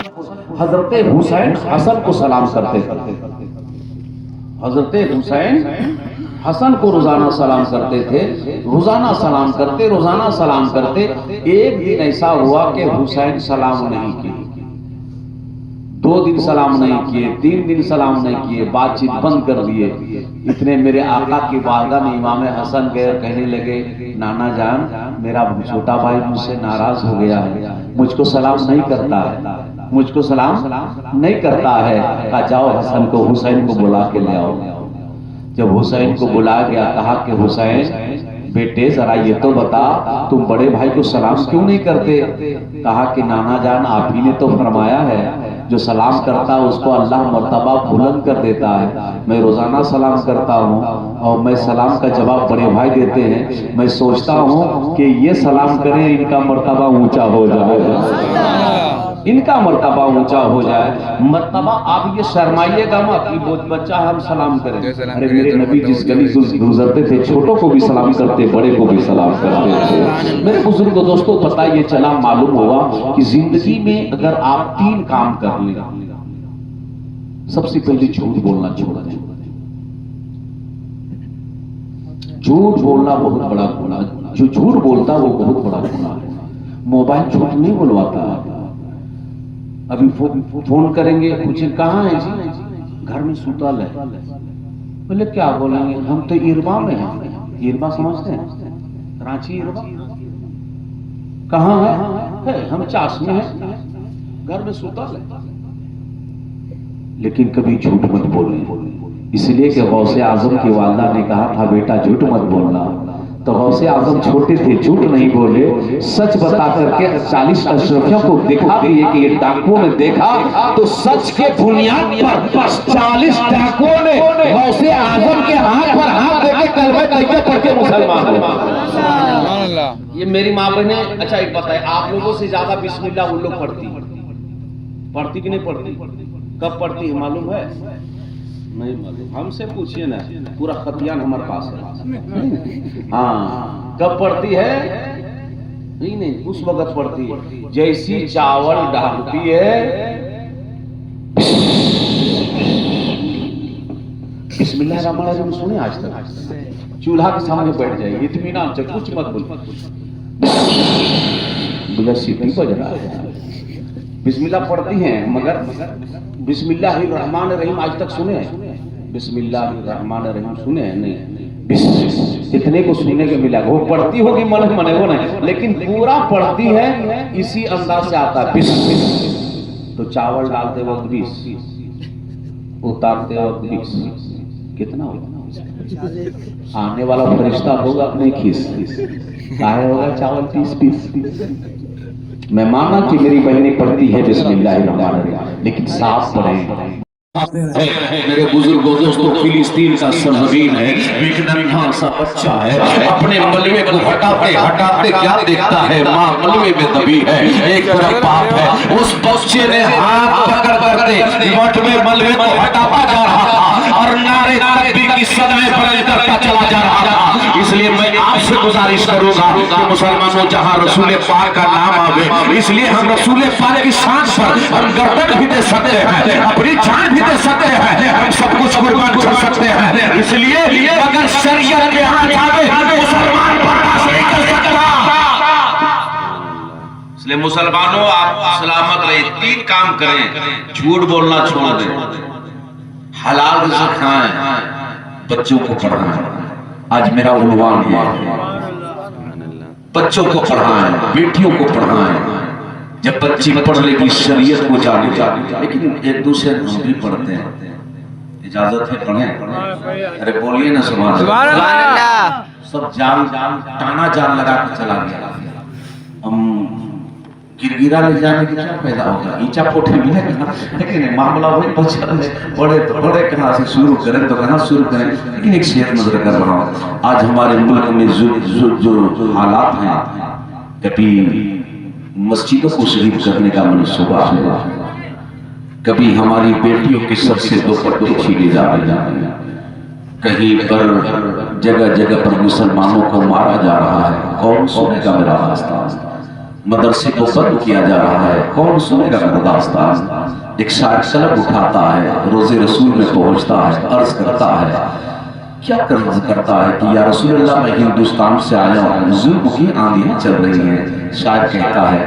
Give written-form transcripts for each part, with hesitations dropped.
हजरत हुसैन हसन को सलाम करते थे। हजरत हुसैन हसन को रोजाना सलाम करते थे, रोजाना सलाम करते, रोजाना सलाम करते। एक दिन ऐसा हुआ कि हुसैन सलाम नहीं किए, 2 दिन सलाम नहीं किए, 3 दिन सलाम नहीं किए, बातचीत बंद कर दिए। इतने मेरे आका की बारगाह में इमाम हसन गए, कहने लगे नाना जान, मेरा छोटा भाई मुझसे नाराज हो गया है, मुझको सलाम नहीं करता है, मुझको सलाम नहीं करता है। कहा जाओ हसन को, हुसैन को बुला के ले आओ। जब हुसैन को बुला गया, कहा कि हुसैन बेटे जरा ये तो बता, तुम बड़े भाई को सलाम क्यों नहीं करते? कहा कि नाना जान, आप ही ने तो फरमाया है जो सलाम करता है उसको अल्लाह मर्तबा बुलंद कर देता है। मैं रोजाना सलाम करता हूँ और मैं सलाम का जवाब बड़े भाई देते हैं। मैं सोचता हूँ कि ये सलाम करें, इनका मर्तबा ऊंचा हो जाए, इनका मर्तबा ऊंचा हो जाए। मर्तबा आप ये शर्माइएगा मत कि वो बच्चा हम सलाम करें। अरे मेरे नबी जिस गली से गुजरते थे, छोटों को भी सलाम करते, बड़े को भी सलाम करते थे। मेरे बुजुर्ग दोस्तों, पता ये चला, मालूम हुआ कि जिंदगी में अगर आप 3 काम कर लें, सबसे पहले झूठ बोलना छोड़ दें। झूठ बोलना बहुत बड़ा गुनाह, जो झूठ बोलता है वो बहुत बड़ा गुनाह है। मोबाइल झूठ नहीं बुलवाता है। अभी फोन करेंगे, पूछे कहाँ है जी? घर में सुतल है। बोले क्या बोलेंगे? हम तो इरबा में हैं। इरबा समझते हैं? रांची इरबा कहाँ है? हम चास में हैं, घर में सुतल है। लेकिन कभी झूठ मत बोले, इसलिए कि गौसे आजम की वालदा ने कहा था बेटा झूठ मत बोलना। तो गौसे आजम छोटे थे, झूठ नहीं बोले, सच बता करके 40 अशरफियों को दिखा दिए कि ये डाकुओं ने देखा, तो सच के बुनियाद पर 40 डाकुओं ने गौसे आजम के हाथ पर हाथ देके कलमे तैयबा पढ़ के मुसलमान हुए। ये मेरी माँ बहने, अच्छा एक बताए, आप लोगों से ज्यादा बिस्मिल्लाह वो लोग पढ़ती कि नहीं पढ़ती? कब पढ़ती है मालूम है? नहीं मालूम, हमसे पूछिए ना, पूरा खतियान हमारे पास है। हाँ, कब पड़ती है? नहीं, उस वक्त पड़ती है जैसी चावल डालती है, बिस्मिल्लाहिर्रहमानिर्रहीम सुने आज तक? चूल्हा के सामने बैठ जाइए, इत्मीनान से कुछ मत बोल, बोला सीटी बज रहा है। बिस्मिल्लाह पढ़ती हैं, मगर बिस्मिल्लाहिर्रहमानिर्रहीम आज तक सुने हैं? बिस्मिल्लाहिर्रहमानिर्रहीम सुने हैं? नहीं। इतने को सुनने को मिला, वो पढ़ती होगी मन मने वो नहीं, लेकिन पूरा पढ़ती है इसी अंदाज से आता है। तो चावल डालते वक्त 20, उतारते वक्त 20, कितना होगा? आने वाला फरिश्ता होगा अपने खीस, काहे होगा चावल 30। मैं माना कि मेरी बहनें पढ़ती है बिस्मिल्लाहिर्रहमानिर्रहीम, लेकिन साफ पढ़े। मेरे बुजुर्गों दोस्तों, फिलिस्तीन का सरजमीन है, एक नन्हा सा बच्चा है, अपने मलबे को हटाते हटाते क्या देखता है? माँ मलबे में दबी है, एक तरफ बाप है। उस बच्चे ने हाथ पकड़ करके मठ में मलबे को हटाता जा रहा था और नारे तकबीर की सदमे बुलंद करता चला जा रहा था। इसलिए मैं आपसे गुजारिश करूंगा कि मुसलमानों, जहाँ रसूल पाक का नाम आवे, इसलिए हम रसूल पाक की शान पर हम गर्दन भी दे सकते हैं, अपनी जान भी दे सकते हैं, हम सब कुछ कुर्बान कर सकते हैं। इसलिए अगर शरीयत के हाथ आवे, मुसलमान बर्दाश्त नहीं कर सकता। इसलिए मुसलमानों, आप सलामत रहे, 3 काम करें, झूठ बोलना छोड़ दें, हलाल रिज़्क़ खाएं, बच्चों को पढ़ाएं। आज मेरा उन्वान है, बच्चों को पढ़ाएं, बेटियों को पढ़ाएं। जब बच्ची पढ़ लेगी, शरीयत को जाने, लेकिन एक दूसरे हम भी पढ़ते हैं। इजाजत है पढ़ें? अरे बोलिए ना सुभान अल्लाह। सब जान टाना जान लगा के चला गया। हम गिरगिरा ले जाने की क्या पैदा होगा? ईचा पोठे मिले कहाँ? लेकिन मामला वही बचा है, बड़े कहाँ से शुरू करें तो कहाँ शुरू करें? लेकिन एक सेहतमंद रखकर बनाओ। आज हमारे मुल्क में जो हालात हैं, कभी मस्जिदों को शहीद करने का मनसूबा हुआ, कभी हमारी बेटियों के सर से 2 पट्टे छीने जा रहे हैं, कहीं पर जगह जगह पर मुसलमानों को मारा जा रहा है। कौन सुनेगा मेरा रास्ता? मदरसे को बंद किया जा रहा है, कौन सुनेगा मेरा दास्तान। एक शायर कलम उठाता है, रोज़े रसूल में पहुंचता है, अर्ज करता है, क्या कर्ज करता है कि या रसूलल्लाह मैं हिंदुस्तान से आया हूँ, जुल्म की आंधियां चल रही हैं। शायर कहता है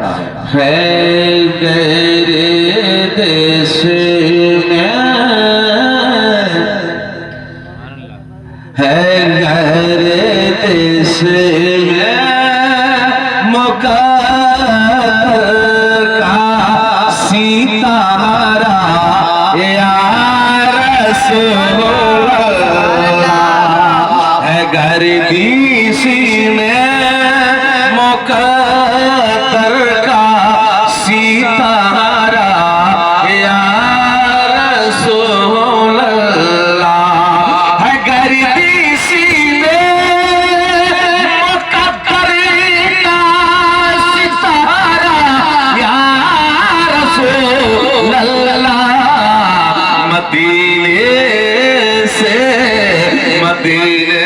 गैरे देश है गैरे देश मौका का सितारा या रसूल गर्दिशी में मुकद्दर का सितारा या रसूल अल्लाह है गर्दिशी में मुकद्दर का सितारा या रसूल अल्लाह मदीने से मदीने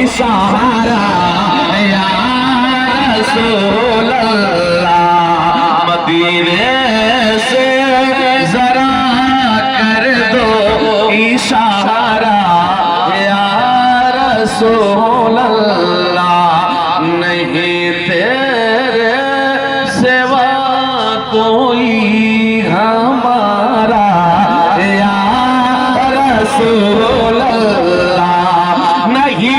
सहारा या रसूल अल्लाह मदीने से जरा कर दो इशारा या रसूल अल्लाह नहीं तेरे सिवा कोई हमारा या रसूल अल्लाह नहीं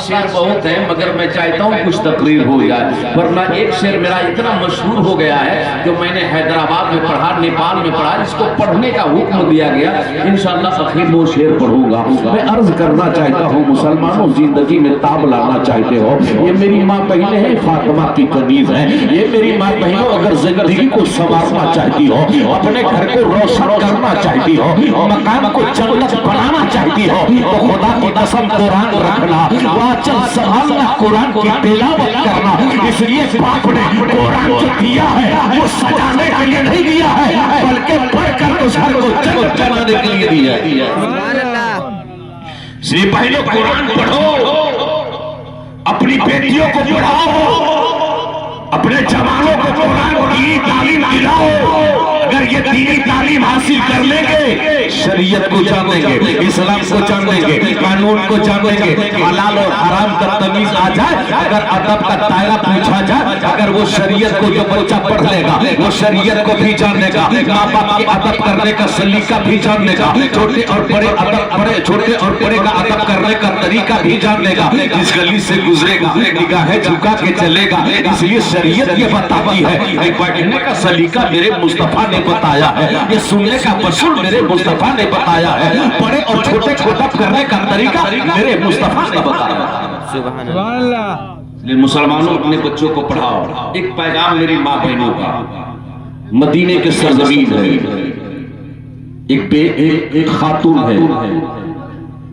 शेर बहुत है मगर मैं चाहता हूँ कुछ तकरीर हो जाए, वरना एक शेर मेरा इतना मशहूर हो गया है जो मैंने हैदराबाद में पढ़ा, नेपाल में पढ़ा, इसको पढ़ने का हुक्म दिया गया। इंशाअल्लाह आखिर वो शेर पढ़ूंगा। मैं अर्ज करना चाहता हूँ मुसलमानों, जिंदगी में ताब लाना चाहते हो, ये मेरी माँ बहनें हैं, फातिमा की कनीज है, ये मेरी माँ बहनों अगर जिंदगी को संवारना चाहती हो, अपने घर को रोशन करना चाहती हो, मकान को जन्नत बनाना चाहती हो, तो खुदा की कसम कुरान रखना, वाचन संभालना, कुरान की तिलावत करना। इसलिए बाप ने कुरान जो दिया है वो सजाने के लिए नहीं दिया है, बल्कि पढ़कर उस घर को जन्नत बनाने के लिए दिया है। इसलिए पहले कुरान पढ़ो, अपनी बेटियों को पढ़ाओ, अपने जवानों को कुरान की तालीम दिलाओ। अगर ये दीनी तालीम हासिल कर लेंगे, शरीयत को जान लेंगे, इस्लाम को जान लेंगे, कानून को जान लेंगे, हलाल और हराम का तमीज आ जाए, अगर अदब का दायरा पूछा जाए, अगर वो शरीयत को जो बच्चा पढ़ लेगा वो शरीयत को भी जान लेगा, माँ बाप की अदब करने का सलीका भी जान लेगा, छोटे और बड़े अदब, बड़े छोटे और बड़े का अदब करने का तरीका भी जान लेगा, जिस गली से गुजरेगा निगाहें झुका के चलेगा। इसलिए शरीयत ये बताती है, बैठने का सलीका मेरे मुस्तफा ने बताया है, ये सुनने का वसूल मेरे मुस्तफा ने बताया है, बड़े और छोटे को अदब करने का तरीका मेरे मुस्तफा ने बताया। सुभान अल्लाह। मुसलमानों अपने बच्चों को पढ़ाओ। एक पैगाम मेरी माँ बहनों का, मदीने के सरजमीन है, एक खातून है,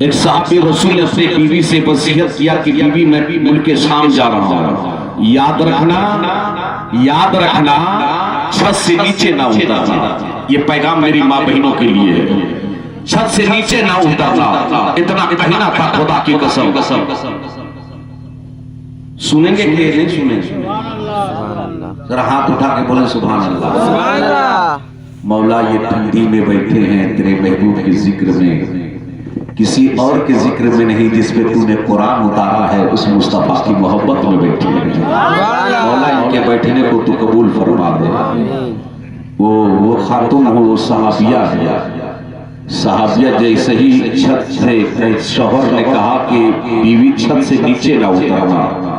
एक साहबी रसूल ने अपनी बीवी से वसीयत किया कि बीवी मैं भी मुल्क शाम जा रहा हूँ, याद रखना छत से नीचे ना उतरना। ये पैगाम मेरी माँ बहनों के लिए है, छत से नीचे ना उतरना, इतना कहना था खुदा की कसम। सुनेंगे कि नहीं सुनेंगे? जरा हाथ उठा के बोले सुभान अल्लाह। मौला ये ठंडी में बैठे हैं तेरे महबूब के जिक्र में, किसी और के जिक्र में नहीं, जिसपे तूने कुरान उतारा है उस मुस्तफा की मोहब्बत में बैठे हैं। मौला इनके बैठने को तू कबूल फरमा दे। वो खातून हो, वो सहाबिया है, सहाबिया जैसे ही छत से शौहर ने कहा कि बीवी छत से नीचे ना उतरना,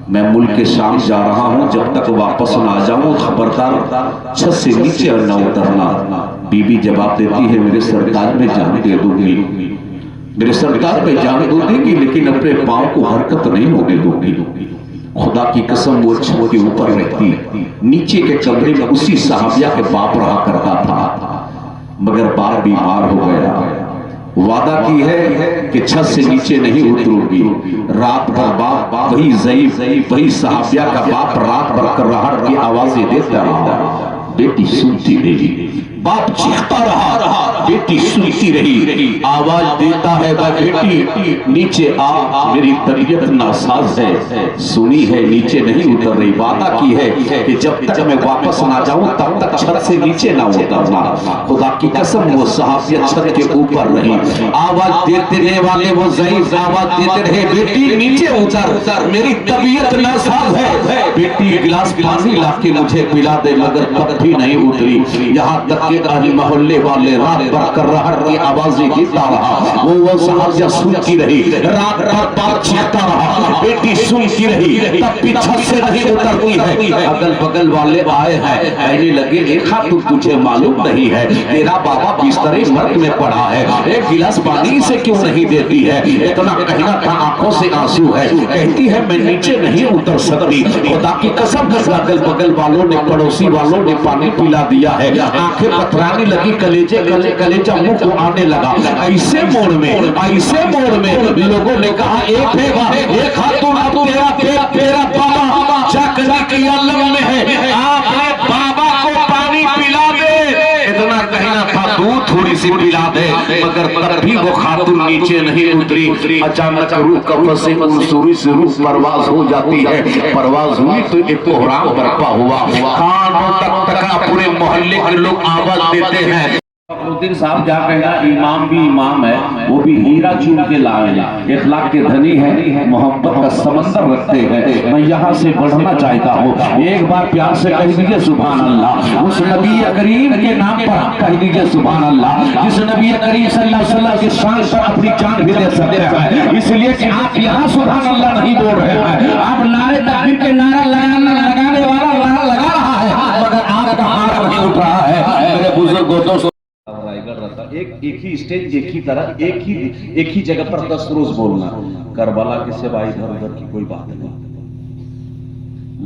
मैं मुल्क के शाम जा रहा हूँ, जब तक वापस ना आ जाऊं खबरदार छत से नीचे और न उतरना। बीवी जवाब देती है मेरे सरकार में जान दे दूंगी, मेरे सरकार में जान दो देगी, लेकिन अपने पाँव को हरकत नहीं होने दूंगी। खुदा की कसम वो छत के ऊपर रहती, नीचे के कमरे में उसी सहाबिया के बाप रहा करता था, मगर बाप बीमार हो गया। वादा की है कि छत से नीचे नहीं उतरूंगी। रात भर बाप वही ज़ईफ वही सहाबिया का बाप रात भर कराहट की आवाजें देता रहा। बेटी सुनती रही, बाप चीखता रहा, बेटी सुनती रही। आवाज देता है बेटी नीचे आ, मेरी तबीयत नासाज है, सुनी है नीचे नहीं उतर रही। वादा की है कि जब तक मैं वापस ना जाऊं तब तक छत से नीचे ना उतरना। खुदा की कसम वो सहाबिया छत के ऊपर रही। आवाज देने वाले वो ज़ईफ आवाज देते रहे, बेटी नीचे उतर, मेरी तबीयत नासाज है। बेटी गिलास पानी लाके मुझे पिला दे, मगर तब भी नहीं उतरी। यहाँ तक कि अहले मोहल्ले वाले रात भर कराहट की आवाजें देता रहा। वो सहाबिया सुनती रही, रात भर बाप चीखता रहा, बेटी सुनती रही, तब भी छत से नहीं उतरती है। अगल बगल वाले आए हैं, कहने लगे देखा तुझे मालूम नहीं है तेरा बाबा बिस्तरे मर्द में पड़ा है, एक गिलास पानी से क्यों नहीं देती है? इतना कहना था, आंखों से आंसू है। कहती है मैं नीचे नहीं उतर सकती। खुदा की कसम, अगल बगल वालों ने पड़ोसी वालों ने पानी पिला दिया है। आंखें पथराने लगी, कलेजा मुंह को आने लगा। ऐसे मोड़ में लोगों ने कहा एक खातून तेरा बाबा जाकर की आलम में है, आपने बाबा को पानी पिला दे। इतना कहना था, दूध थोड़ी सी पिला दे, मगर तब भी वो खातून नीचे नहीं उतरी। अचानक रूह कब्र से मंसूरी से रूह परवाज हो जाती है। परवाज हुई तो एक कोहराम बरपा हुआ, कानों तक तका, पूरे मोहल्ले के लोग आवाज देते हैं। फखरुद्दीन साहब जा कहना इमाम भी इमाम है, वो भी हीरा चुन के लाए, इखलाक के धनी है, मोहब्बत का समंदर रखते हैं। मैं यहाँ से बढ़ना चाहता हूँ, एक बार प्यार से कह दीजिए सुभान अल्लाह। उस नबी करीम के नाम पर कह दीजिए सुभान अल्लाह, जिस नबी करीम सल्लल्लाहु अलैहि वसल्लम की शान पर अपनी जान भी दे सकते हैं। इसलिए कि आप यहाँ सुभान अल्लाह नहीं बोल रहे हैं, आप नारे तकबीर के नारा लगाने वाला नारा लगा रहा है, मगर आपका हाथ नहीं उठ रहा है। मेरे बुजुर्गों दोस्तों, एक ही स्टेज, एक ही तरह, एक ही जगह पर 10 रोज बोलना। करबला के सिवा इधर उधर की कोई बात नहीं।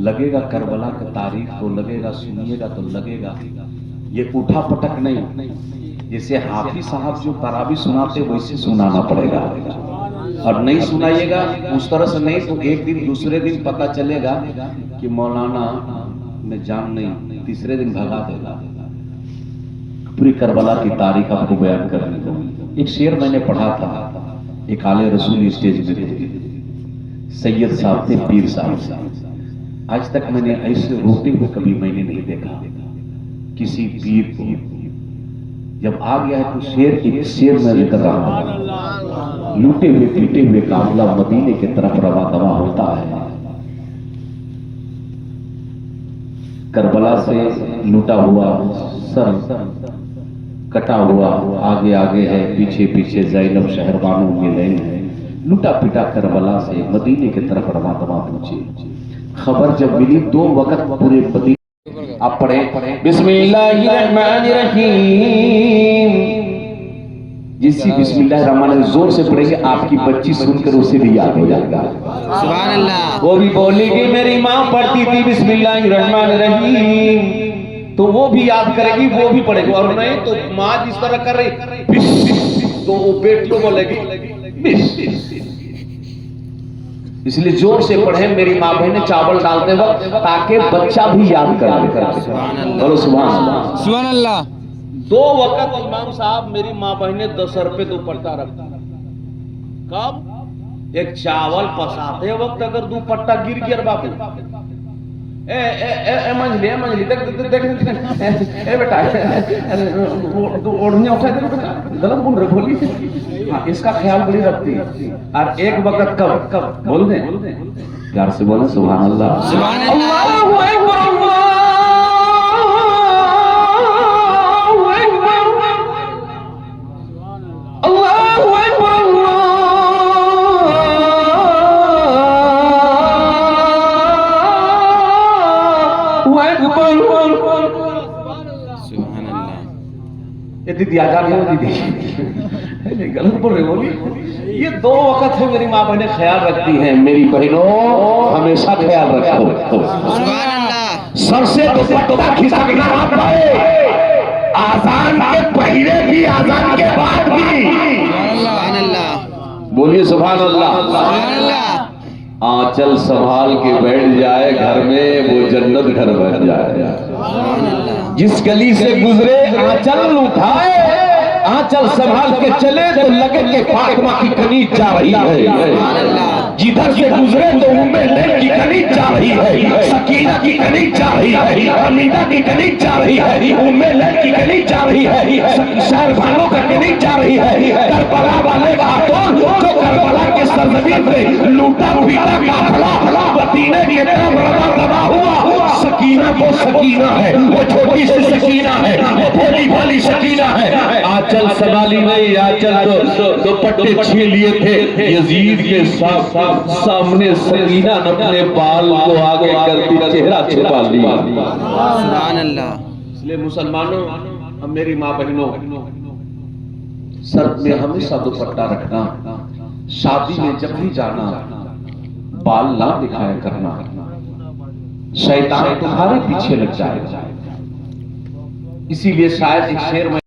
लगेगा करबला का तारीफ तो लगेगा, सुनिएगा तो लगेगा। ये उठा पटक नहीं, जैसे हाफिज साहब जो तरावी सुनाते वैसे सुनाना पड़ेगा, और नहीं सुनाइएगा उस तरह से नहीं तो एक दिन दूसरे दिन पता चलेगा कि मौलाना में जान नहीं, तीसरे दिन भगा देगा। पूरी करबला की तारीख आपको बयान करने को। एक शेर मैंने पढ़ा था, एक आले रसूल स्टेज में थे, सैयद साहब थे, पीर साहब। आज तक मैंने ऐसे रोते हुए कभी मैंने नहीं देखा किसी पीर को। जब आ गया है तो शेर में लेकर रहा, लूटे हुए पीटे हुए काफिला मदीने की तरफ रवा दवा होता है। करबला से लूटा हुआ सर कटा हुआ, आगे आगे है, पीछे पीछे ज़ैनब शहरबानों में लाइन है। लूटा पिटा करबला से मदीने की तरफ रवा दवा पहुंचे। खबर जब मिली 2 वक्त पूरे मदीने। आप पढ़े बिस्मिल्लाहिर्रहमानिर्रहीम। जिसकी बिस्मिल्लाहिर्रहमानिर्रहीम जोर से पढ़ेंगे आपकी बच्ची सुनकर उसे भी याद हो जाएगा। सुभान अल्लाह। वो भी बोलेगी मेरी माँ पढ़ती थी बिस्मिल्लाहिर्रहमानिर्रहीम, तो वो भी याद करेगी, वो भी पढ़ेगी। और नहीं तो माँ जिस तरह कर रही तो वो बेटियों बोलेगी। इसलिए जोर से पढ़े मेरी माँ बहने चावल डालते वक्त, ताकि बच्चा भी याद कर ले। बोलो सुभान अल्लाह, सुभान अल्लाह। 2 वक्त इमाम साहब मेरी माँ बहने 10 रुपए दुपट्टा रखता। कब? एक चावल पसाते वक्त अगर दुपट्टा गिर गया बाबू, मंजली देख बेटा ओढ़ने उठा दे, गलत बोल रहे बोली। हाँ, इसका ख्याल बड़ी रखती है। और एक वक्त कब बोल दे, प्यार से बोले सुभान अल्लाह, सुभान अल्लाह। दीदी आजाद हो दीदी, नहीं गलत बोल रहे बोली। ये 2 वक्त है मेरी माँ बहनें ख्याल रखती हैं। मेरी बहनों हमेशा ख्याल रखो। सर से दुपट्टा खिसकना आप आजान के पहले भी आजान के बाद भी। बोलिए सुभान अल्लाह। आंचल संभाल के बैठ जाए घर में वो जन्नत घर बन जाए। जिस गली से गुजरे आंचल उठाए, आंचल संभाल के चले तो लगे कि फातिमा की कनीज जा रही है। जिधर से गुजरे तो उम्मे लैल की कनीज जा रही है, सकीना की कनीज जा रही है, हमीदा की कनीज जा रही है, उम्मे लैल की कनीज जा रही है, शहरबानों का कनीज जा रही है। करबला वाले खातून जो करबला के सरजमीन पे लूटा पीटा काफिला मदीने की तरफ रवा हुआ, सकीना वो सकीना है, वो छोटी सी सकीना है, वो भोली भाली सकीना है। आंचल संभाली नहीं, आंचल तो दुपट्टे छीन लिए थे। यजीद के सामने सकीना ने अपने बाल को आगे करती चेहरा छुपा लिया। सुभान अल्लाह। इसलिए मुसलमानों, अब मेरी माँ बहनों, सर में हमेशा दुपट्टा रखना। शादी में जब भी जाना बाल ना दिखाया करना, शैतान तुम्हारे पीछे लग जाएगा। इसीलिए शायद एक शेर में